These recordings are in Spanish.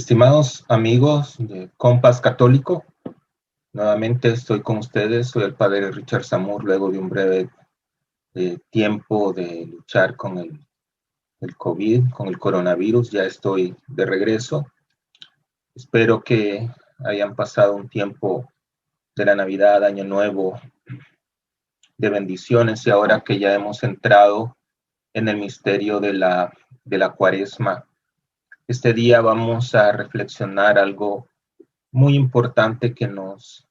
Estimados amigos de Compás Católico, nuevamente estoy con ustedes. Soy el padre Richard Zamur, luego de un breve tiempo de luchar con el COVID, con el coronavirus. Ya estoy de regreso. Espero que hayan pasado un tiempo de la Navidad, Año Nuevo, de bendiciones, y ahora que ya hemos entrado en el misterio de la Cuaresma, este día vamos a reflexionar algo muy importante que nos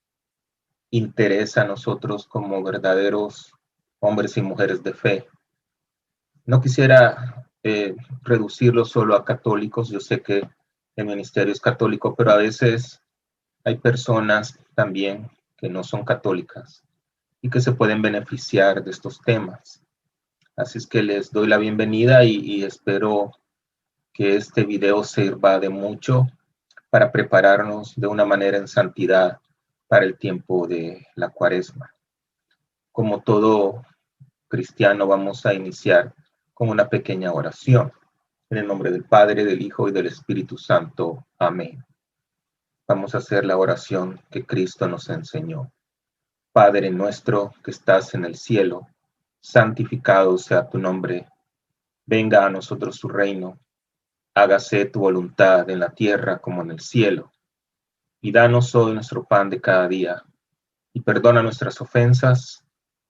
interesa a nosotros como verdaderos hombres y mujeres de fe. No quisiera reducirlo solo a católicos. Yo sé que el ministerio es católico, pero a veces hay personas también que no son católicas y que se pueden beneficiar de estos temas. Así es que les doy la bienvenida y espero que este video sirva de mucho para prepararnos de una manera en santidad para el tiempo de la Cuaresma. Como todo cristiano, vamos a iniciar con una pequeña oración. En el nombre del Padre, del Hijo y del Espíritu Santo. Amén. Vamos a hacer la oración que Cristo nos enseñó. Padre nuestro que estás en el cielo, santificado sea tu nombre. Venga a nosotros tu reino. Hágase tu voluntad en la tierra como en el cielo. Y danos hoy nuestro pan de cada día. Y perdona nuestras ofensas,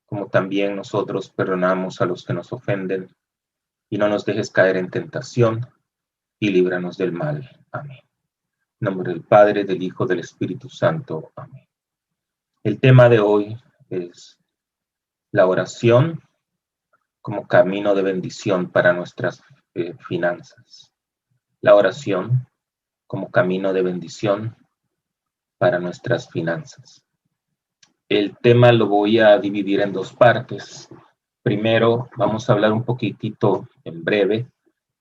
como también nosotros perdonamos a los que nos ofenden. Y no nos dejes caer en tentación, y líbranos del mal. Amén. En nombre del Padre, del Hijo, del Espíritu Santo. Amén. El tema de hoy es la oración como camino de bendición para nuestras finanzas. La oración como camino de bendición para nuestras finanzas. El tema lo voy a dividir en dos partes. Primero, vamos a hablar un poquitito en breve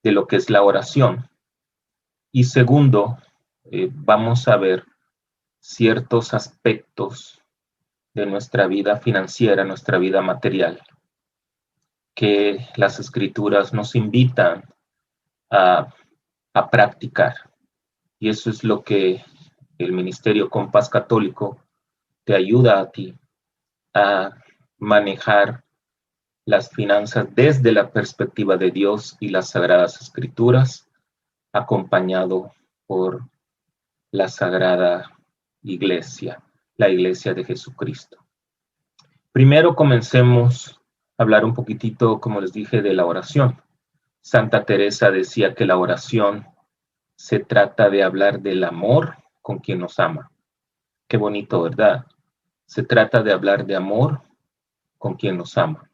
de lo que es la oración. Y segundo, vamos a ver ciertos aspectos de nuestra vida financiera, nuestra vida material, que las Escrituras nos invitan a, a practicar. Y eso es lo que el Ministerio Compás Católico te ayuda a ti a manejar las finanzas desde la perspectiva de Dios y las Sagradas Escrituras, acompañado por la Sagrada Iglesia, la Iglesia de Jesucristo. Primero comencemos a hablar un poquitito, como les dije, de la oración. Santa Teresa decía que la oración se trata de hablar del amor con quien nos ama. Qué bonito, ¿verdad? Se trata de hablar de amor con quien nos ama.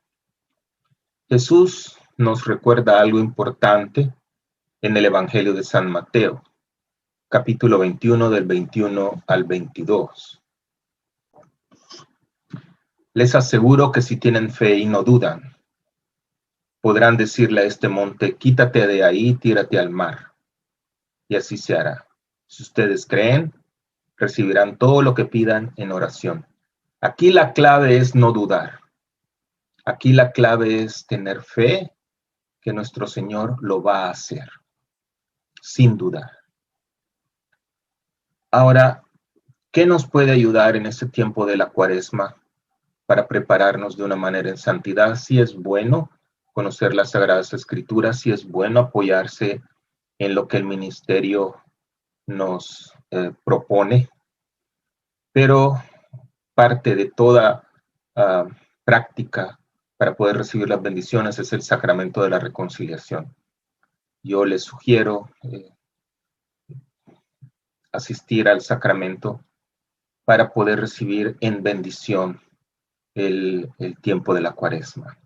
Jesús nos recuerda algo importante en el Evangelio de San Mateo, capítulo 21, del 21 al 22. Les aseguro que si tienen fe y no dudan, podrán decirle a este monte, quítate de ahí, tírate al mar, y así se hará. Si ustedes creen, recibirán todo lo que pidan en oración. Aquí la clave es no dudar. Aquí la clave es tener fe que nuestro Señor lo va a hacer, sin dudar. Ahora, ¿qué nos puede ayudar en este tiempo de la Cuaresma para prepararnos de una manera en santidad? Sí es bueno conocer las Sagradas Escrituras, sí es bueno apoyarse en lo que el ministerio nos propone, pero parte de toda práctica para poder recibir las bendiciones es el sacramento de la reconciliación. Yo les sugiero asistir al sacramento para poder recibir en bendición el tiempo de la Cuaresma.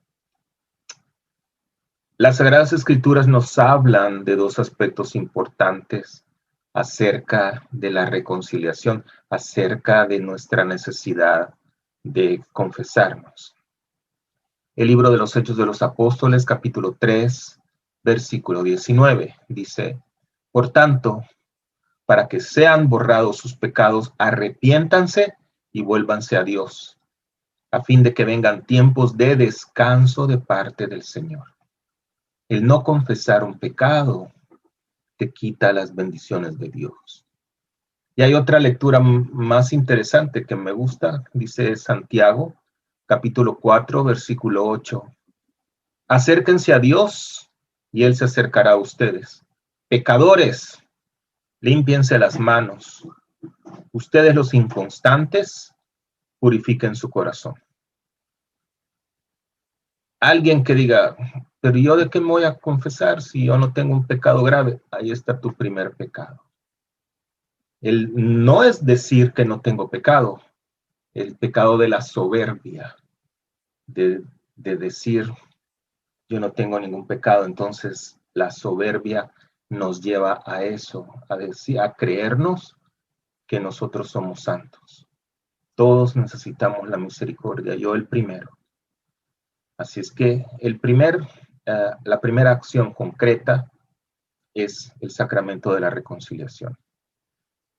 Las Sagradas Escrituras nos hablan de dos aspectos importantes acerca de la reconciliación, acerca de nuestra necesidad de confesarnos. El libro de los Hechos de los Apóstoles, capítulo 3, versículo 19, dice, por tanto, para que sean borrados sus pecados, arrepiéntanse y vuélvanse a Dios, a fin de que vengan tiempos de descanso de parte del Señor. El no confesar un pecado te quita las bendiciones de Dios. Y hay otra lectura más interesante que me gusta, dice Santiago, capítulo 4, versículo 8. Acérquense a Dios y Él se acercará a ustedes. Pecadores, límpiense las manos. Ustedes los inconstantes, purifiquen su corazón. Alguien que diga, pero yo de qué me voy a confesar si yo no tengo un pecado grave. Ahí está tu primer pecado. No es decir que no tengo pecado, el pecado de la soberbia, de decir yo no tengo ningún pecado. Entonces la soberbia nos lleva a eso, a decir, a creernos que nosotros somos santos. Todos necesitamos la misericordia, yo el primero. Así es que la primera acción concreta es el sacramento de la reconciliación.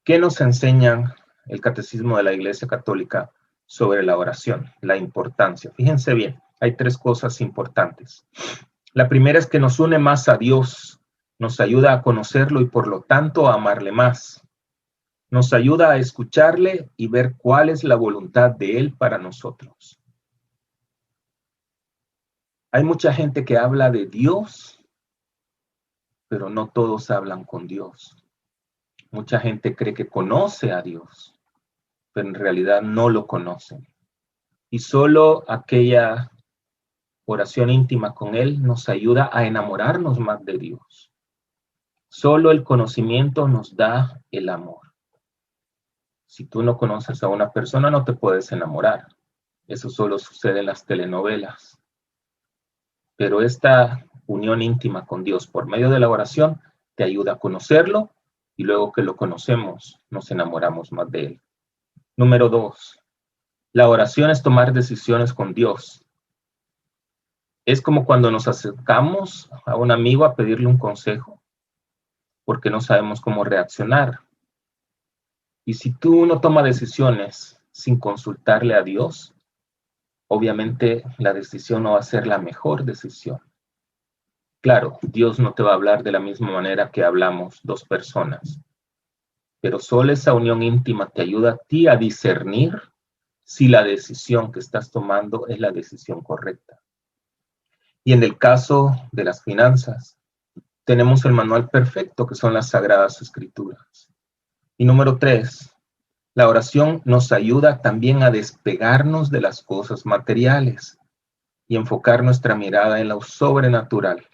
¿Qué nos enseña el Catecismo de la Iglesia Católica sobre la oración? La importancia. Fíjense bien, hay tres cosas importantes. La primera es que nos une más a Dios, nos ayuda a conocerlo y por lo tanto a amarle más. Nos ayuda a escucharle y ver cuál es la voluntad de Él para nosotros. Hay mucha gente que habla de Dios, pero no todos hablan con Dios. Mucha gente cree que conoce a Dios, pero en realidad no lo conocen. Y solo aquella oración íntima con Él nos ayuda a enamorarnos más de Dios. Solo el conocimiento nos da el amor. Si tú no conoces a una persona, no te puedes enamorar. Eso solo sucede en las telenovelas. Pero esta unión íntima con Dios por medio de la oración te ayuda a conocerlo y luego que lo conocemos, nos enamoramos más de Él. Número 2. La oración es tomar decisiones con Dios. Es como cuando nos acercamos a un amigo a pedirle un consejo, porque no sabemos cómo reaccionar. Y si tú no tomas decisiones sin consultarle a Dios, obviamente la decisión no va a ser la mejor decisión. Claro, Dios no te va a hablar de la misma manera que hablamos dos personas, pero solo esa unión íntima te ayuda a ti a discernir si la decisión que estás tomando es la decisión correcta. Y en el caso de las finanzas, tenemos el manual perfecto que son las Sagradas Escrituras. Y número 3, la oración nos ayuda también a despegarnos de las cosas materiales y enfocar nuestra mirada en lo sobrenatural.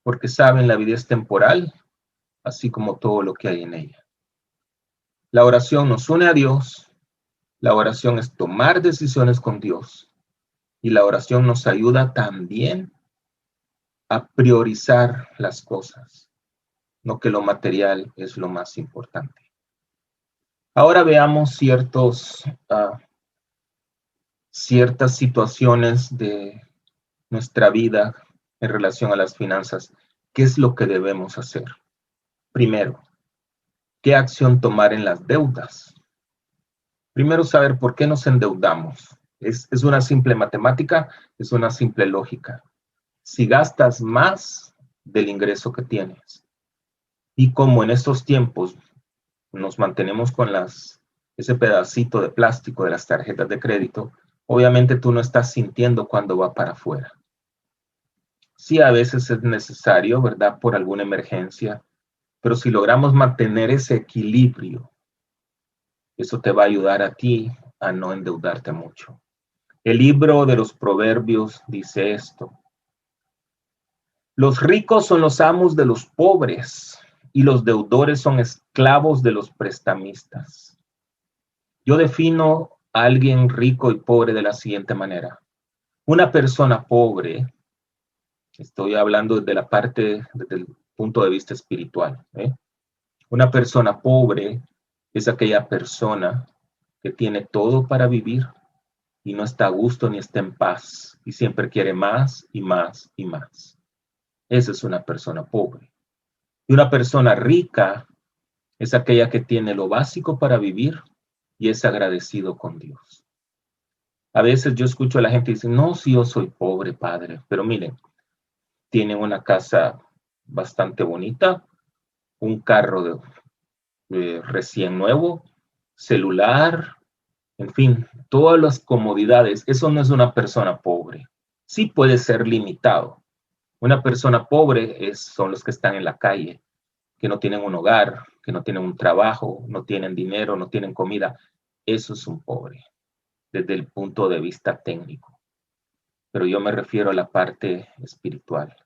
Porque saben, la vida es temporal, así como todo lo que hay en ella. La oración nos une a Dios, la oración es tomar decisiones con Dios y la oración nos ayuda también a priorizar las cosas, no que lo material es lo más importante. Ahora veamos ciertas situaciones de nuestra vida en relación a las finanzas. ¿Qué es lo que debemos hacer? Primero, ¿qué acción tomar en las deudas? Primero, saber por qué nos endeudamos. Es una simple matemática, es una simple lógica. Si gastas más del ingreso que tienes, y como en estos tiempos nos mantenemos con ese pedacito de plástico de las tarjetas de crédito, obviamente tú no estás sintiendo cuando va para afuera. Sí, a veces es necesario, ¿verdad? Por alguna emergencia, pero si logramos mantener ese equilibrio, eso te va a ayudar a ti a no endeudarte mucho. El libro de los Proverbios dice esto: los ricos son los amos de los pobres y los deudores son esclavos de los prestamistas. Yo defino a alguien rico y pobre de la siguiente manera. Una persona pobre, estoy hablando desde desde el punto de vista espiritual, ¿eh? Una persona pobre es aquella persona que tiene todo para vivir y no está a gusto ni está en paz y siempre quiere más y más y más. Esa es una persona pobre. Y una persona rica es aquella que tiene lo básico para vivir y es agradecido con Dios. A veces yo escucho a la gente decir, no, si yo soy pobre, padre, pero miren, tienen una casa bastante bonita, un carro recién nuevo, celular, en fin, todas las comodidades. Eso no es una persona pobre. Sí puede ser limitado. Una persona pobre son los que están en la calle, que no tienen un hogar, que no tienen un trabajo, no tienen dinero, no tienen comida. Eso es un pobre, desde el punto de vista técnico. Pero yo me refiero a la parte espiritual.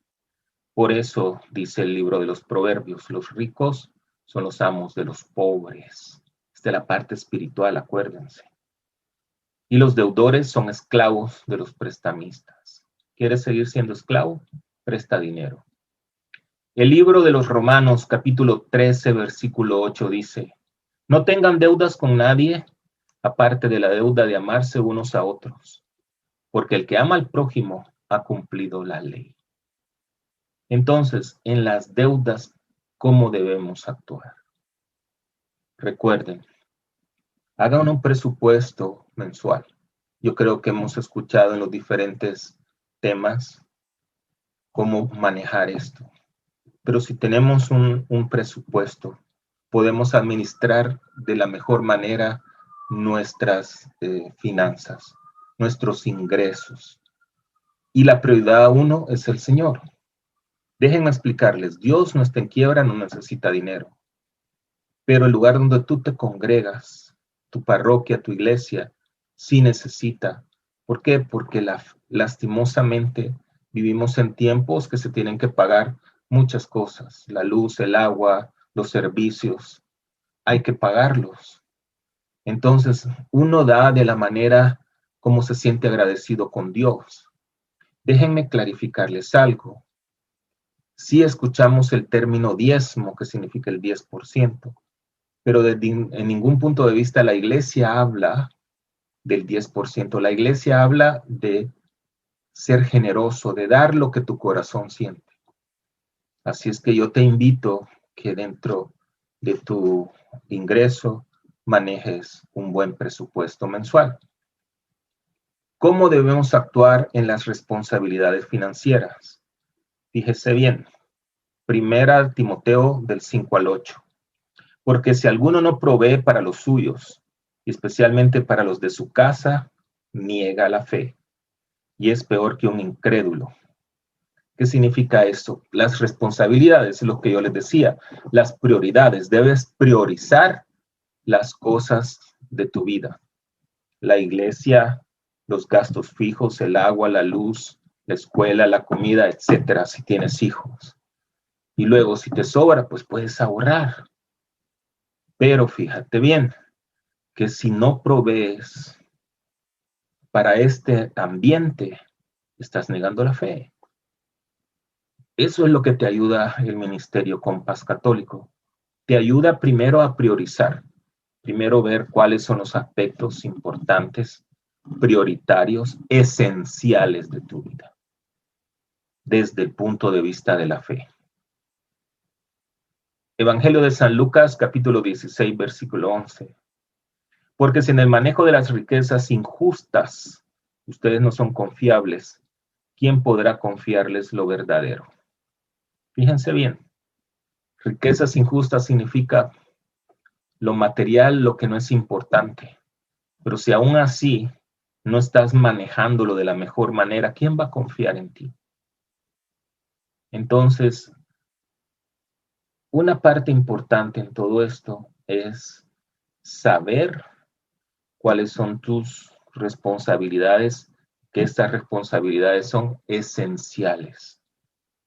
Por eso dice el libro de los Proverbios, los ricos son los amos de los pobres. Esta es la parte espiritual, acuérdense. Y los deudores son esclavos de los prestamistas. ¿Quieres seguir siendo esclavo? Presta dinero. El libro de los Romanos, capítulo 13, versículo 8 dice, no tengan deudas con nadie, aparte de la deuda de amarse unos a otros, porque el que ama al prójimo ha cumplido la ley. Entonces, en las deudas, ¿cómo debemos actuar? Recuerden, hagan un presupuesto mensual. Yo creo que hemos escuchado en los diferentes temas cómo manejar esto. Pero si tenemos un presupuesto, podemos administrar de la mejor manera nuestras finanzas, nuestros ingresos. Y la prioridad uno es el Señor. Déjenme explicarles, Dios no está en quiebra, no necesita dinero. Pero el lugar donde tú te congregas, tu parroquia, tu iglesia, sí necesita. ¿Por qué? Porque lastimosamente vivimos en tiempos que se tienen que pagar muchas cosas. La luz, el agua, los servicios, hay que pagarlos. Entonces, uno da de la manera como se siente agradecido con Dios. Déjenme clarificarles algo. Sí escuchamos el término diezmo, que significa el 10%. Pero en ningún punto de vista la iglesia habla del 10%. La iglesia habla de ser generoso, de dar lo que tu corazón siente. Así es que yo te invito que dentro de tu ingreso manejes un buen presupuesto mensual. ¿Cómo debemos actuar en las responsabilidades financieras? Fíjese bien, Primera Timoteo del 5 al 8. Porque si alguno no provee para los suyos, y especialmente para los de su casa, niega la fe, y es peor que un incrédulo. ¿Qué significa esto? Las responsabilidades, es lo que yo les decía, las prioridades. Debes priorizar las cosas de tu vida. La iglesia, los gastos fijos, el agua, la luz, la escuela, la comida, etcétera, si tienes hijos. Y luego, si te sobra, pues puedes ahorrar. Pero fíjate bien, que si no provees para este ambiente, estás negando la fe. Eso es lo que te ayuda el Ministerio Compás Católico. Te ayuda primero a priorizar, primero ver cuáles son los aspectos importantes, prioritarios, esenciales de tu vida, desde el punto de vista de la fe. Evangelio de San Lucas, capítulo 16, versículo 11. Porque si en el manejo de las riquezas injustas ustedes no son confiables, ¿quién podrá confiarles lo verdadero? Fíjense bien, riquezas injustas significa lo material, lo que no es importante. Pero si aún así no estás manejándolo de la mejor manera, ¿quién va a confiar en ti? Entonces, una parte importante en todo esto es saber cuáles son tus responsabilidades, que estas responsabilidades son esenciales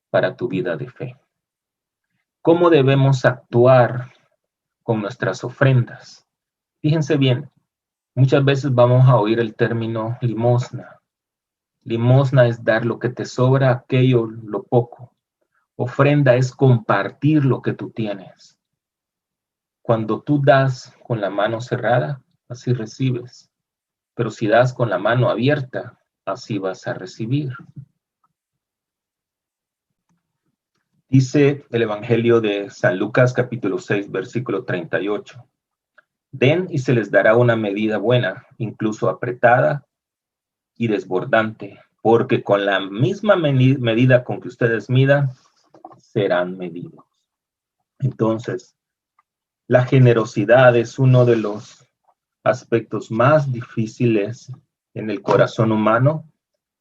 para tu vida de fe. ¿Cómo debemos actuar con nuestras ofrendas? Fíjense bien, muchas veces vamos a oír el término limosna. Limosna es dar lo que te sobra, aquello, lo poco. Ofrenda es compartir lo que tú tienes. Cuando tú das con la mano cerrada, así recibes. Pero si das con la mano abierta, así vas a recibir. Dice el Evangelio de San Lucas, capítulo 6, versículo 38. Den y se les dará una medida buena, incluso apretada y desbordante, porque con la misma medida con que ustedes midan, serán medidos. Entonces, la generosidad es uno de los aspectos más difíciles en el corazón humano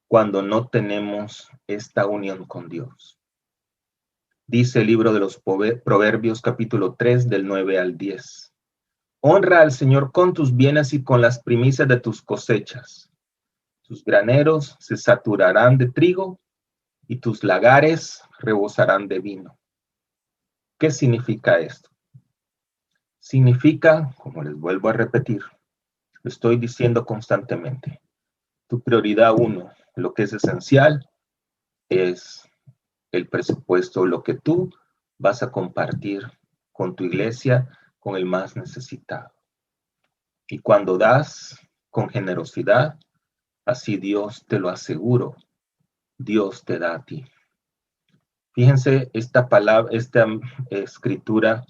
cuando no tenemos esta unión con Dios. Dice el libro de los Proverbios capítulo 3 del 9 al 10. Honra al Señor con tus bienes y con las primicias de tus cosechas. Tus graneros se saturarán de trigo y tus lagares rebosarán de vino. ¿Qué significa esto? Significa, como les vuelvo a repetir, lo estoy diciendo constantemente, tu prioridad uno, lo que es esencial, es el presupuesto, lo que tú vas a compartir con tu iglesia, con el más necesitado. Y cuando das con generosidad, así Dios, te lo aseguro, Dios te da a ti. Fíjense esta palabra, esta escritura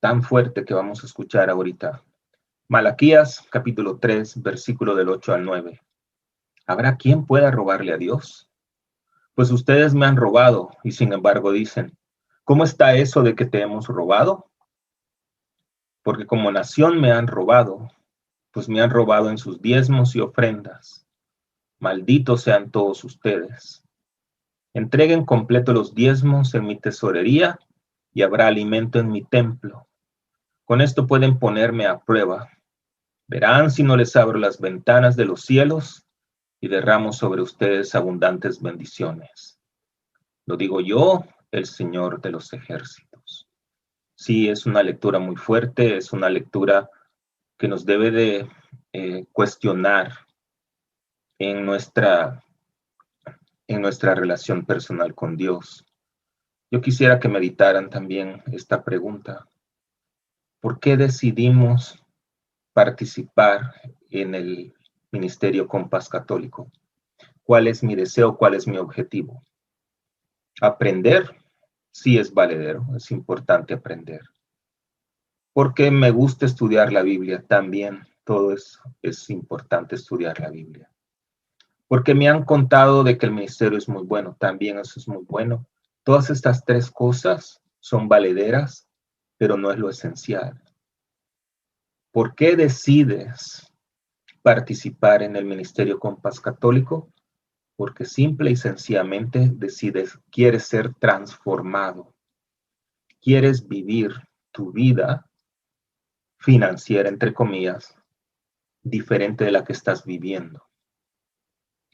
tan fuerte que vamos a escuchar ahorita. Malaquías capítulo 3, versículo del 8 al 9. ¿Habrá quien pueda robarle a Dios? Pues ustedes me han robado y sin embargo dicen, ¿cómo está eso de que te hemos robado? Porque como nación me han robado, pues me han robado en sus diezmos y ofrendas. Malditos sean todos ustedes. Entreguen completo los diezmos en mi tesorería y habrá alimento en mi templo. Con esto pueden ponerme a prueba. Verán si no les abro las ventanas de los cielos y derramo sobre ustedes abundantes bendiciones. Lo digo yo, el Señor de los ejércitos. Sí, es una lectura muy fuerte, es una lectura que nos debe de cuestionar en nuestra relación personal con Dios. Yo quisiera que meditaran también esta pregunta. ¿Por qué decidimos participar en el Ministerio Compás Católico? ¿Cuál es mi deseo? ¿Cuál es mi objetivo? Aprender, sí es valedero, es importante aprender. Porque me gusta estudiar la Biblia también, todo es importante estudiar la Biblia. Porque me han contado de que el ministerio es muy bueno, también eso es muy bueno. Todas estas tres cosas son valederas, pero no es lo esencial. ¿Por qué decides participar en el Ministerio Compás Católico? Porque simple y sencillamente decides, quieres ser transformado, quieres vivir tu vida financiera, entre comillas, diferente de la que estás viviendo.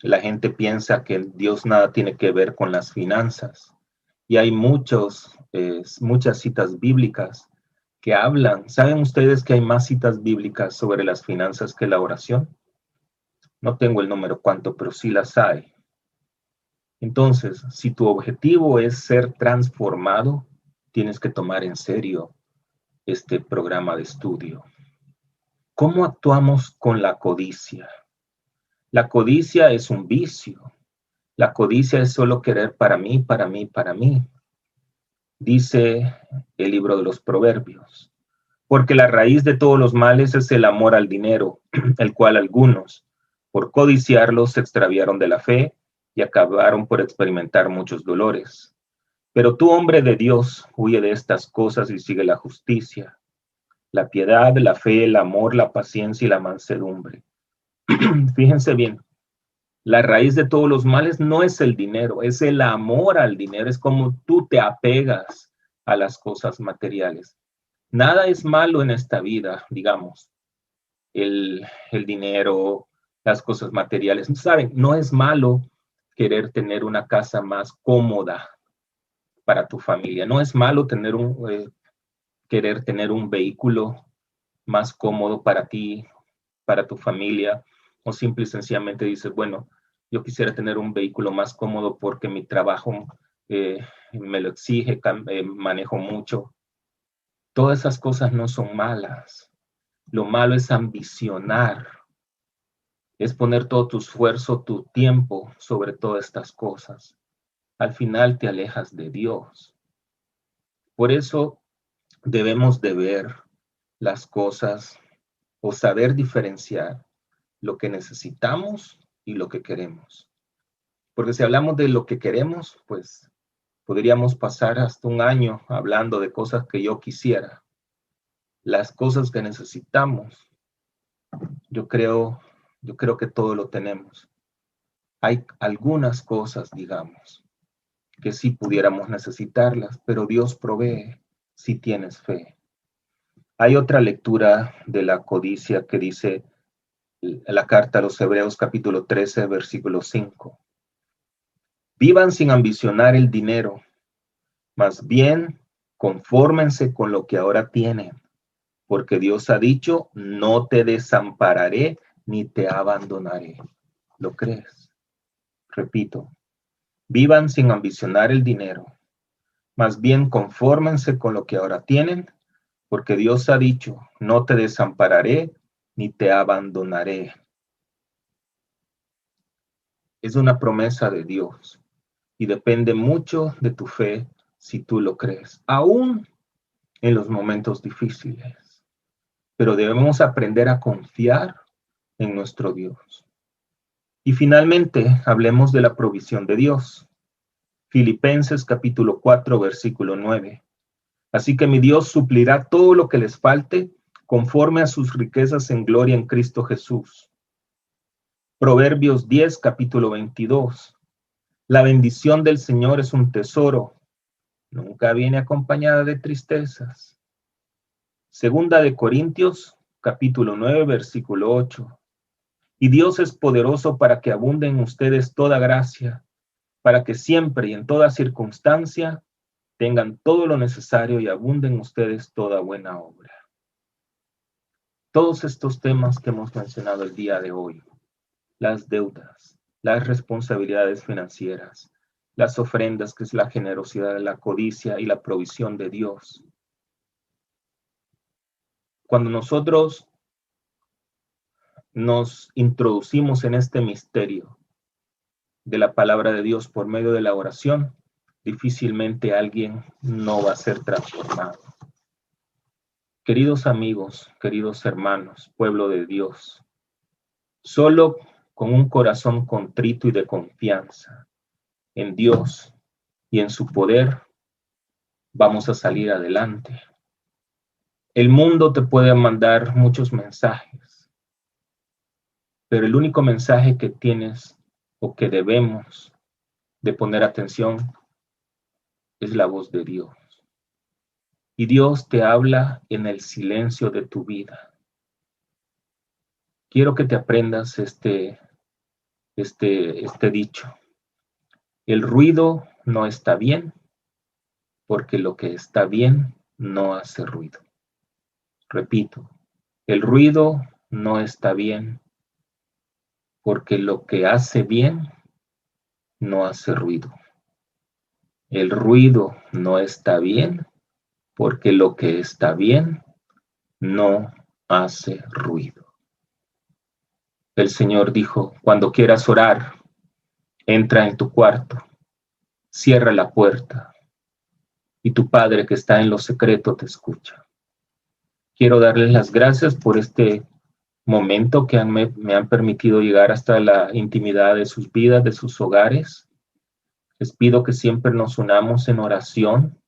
La gente piensa que Dios nada tiene que ver con las finanzas. Y hay muchas citas bíblicas que hablan. ¿Saben ustedes que hay más citas bíblicas sobre las finanzas que la oración? No tengo el número cuánto, pero sí las hay. Entonces, si tu objetivo es ser transformado, tienes que tomar en serio este programa de estudio. ¿Cómo actuamos con la codicia? La codicia es un vicio. La codicia es solo querer para mí, para mí, para mí. Dice el libro de los Proverbios. Porque la raíz de todos los males es el amor al dinero, el cual algunos, por codiciarlo, se extraviaron de la fe y acabaron por experimentar muchos dolores. Pero tú, hombre de Dios, huye de estas cosas y sigue la justicia, la piedad, la fe, el amor, la paciencia y la mansedumbre. Fíjense bien, la raíz de todos los males no es el dinero, es el amor al dinero, es como tú te apegas a las cosas materiales. Nada es malo en esta vida, digamos, el dinero, las cosas materiales. ¿Saben? No es malo querer tener una casa más cómoda para tu familia. No es malo querer tener un vehículo más cómodo para ti, para tu familia, o simple y sencillamente dices, bueno, yo quisiera tener un vehículo más cómodo porque mi trabajo me lo exige, manejo mucho. Todas esas cosas no son malas. Lo malo es ambicionar, es poner todo tu esfuerzo, tu tiempo sobre todas estas cosas. Al final te alejas de Dios. Por eso debemos de ver las cosas o saber diferenciar lo que necesitamos y lo que queremos. Porque si hablamos de lo que queremos, pues Podríamos pasar hasta un año hablando de cosas que yo quisiera. Las cosas que necesitamos, yo creo que todo lo tenemos. Hay algunas cosas, digamos, que sí pudiéramos necesitarlas, pero Dios provee si tienes fe. Hay otra lectura de la codicia que dice la carta a los Hebreos capítulo 13, versículo 5. Vivan sin ambicionar el dinero, más bien confórmense con lo que ahora tienen, porque Dios ha dicho, no te desampararé ni te abandonaré. ¿Lo crees? Repito, vivan sin ambicionar el dinero, más bien confórmense con lo que ahora tienen, porque Dios ha dicho, no te desampararé ni te abandonaré. Es una promesa de Dios y depende mucho de tu fe si tú lo crees, aún en los momentos difíciles. Pero debemos aprender a confiar en nuestro Dios. Y finalmente, hablemos de la provisión de Dios. Filipenses capítulo 4, versículo 9. Así que mi Dios suplirá todo lo que les falte conforme a sus riquezas en gloria en Cristo Jesús. Proverbios 10, capítulo 22. La bendición del Señor es un tesoro, nunca viene acompañada de tristezas. Segunda de Corintios, capítulo 9, versículo 8. Y Dios es poderoso para que abunde en ustedes toda gracia, para que siempre y en toda circunstancia tengan todo lo necesario y abunden en ustedes toda buena obra. Todos estos temas que hemos mencionado el día de hoy, las deudas, las responsabilidades financieras, las ofrendas, que es la generosidad, la codicia y la provisión de Dios. Cuando nosotros nos introducimos en este misterio de la palabra de Dios por medio de la oración, difícilmente alguien no va a ser transformado. Queridos amigos, queridos hermanos, pueblo de Dios, solo con un corazón contrito y de confianza en Dios y en su poder, vamos a salir adelante. El mundo te puede mandar muchos mensajes, pero el único mensaje que tienes o que debemos de poner atención es la voz de Dios. Y Dios te habla en el silencio de tu vida. Quiero que te aprendas este dicho. El ruido no está bien, porque lo que está bien no hace ruido. Repito, el ruido no está bien, porque lo que hace bien no hace ruido. El ruido no está bien, porque lo que está bien no hace ruido. El Señor dijo, cuando quieras orar, entra en tu cuarto, cierra la puerta, y tu Padre que está en lo secreto te escucha. Quiero darles las gracias por este momento que me han permitido llegar hasta la intimidad de sus vidas, de sus hogares. Les pido que siempre nos unamos en oración,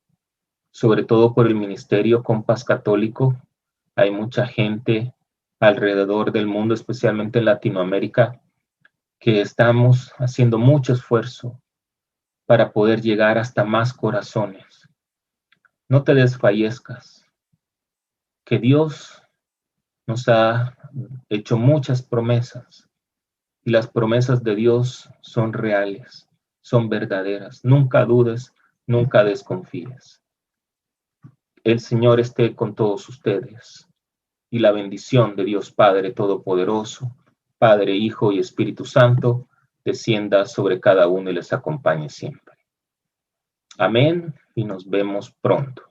sobre todo por el ministerio Compás Católico. Hay mucha gente alrededor del mundo, especialmente en Latinoamérica, que estamos haciendo mucho esfuerzo para poder llegar hasta más corazones. No te desfallezcas, que Dios nos ha hecho muchas promesas y las promesas de Dios son reales, son verdaderas. Nunca dudes, nunca desconfíes. El Señor esté con todos ustedes y la bendición de Dios Padre Todopoderoso, Padre, Hijo y Espíritu Santo, descienda sobre cada uno y les acompañe siempre. Amén y nos vemos pronto.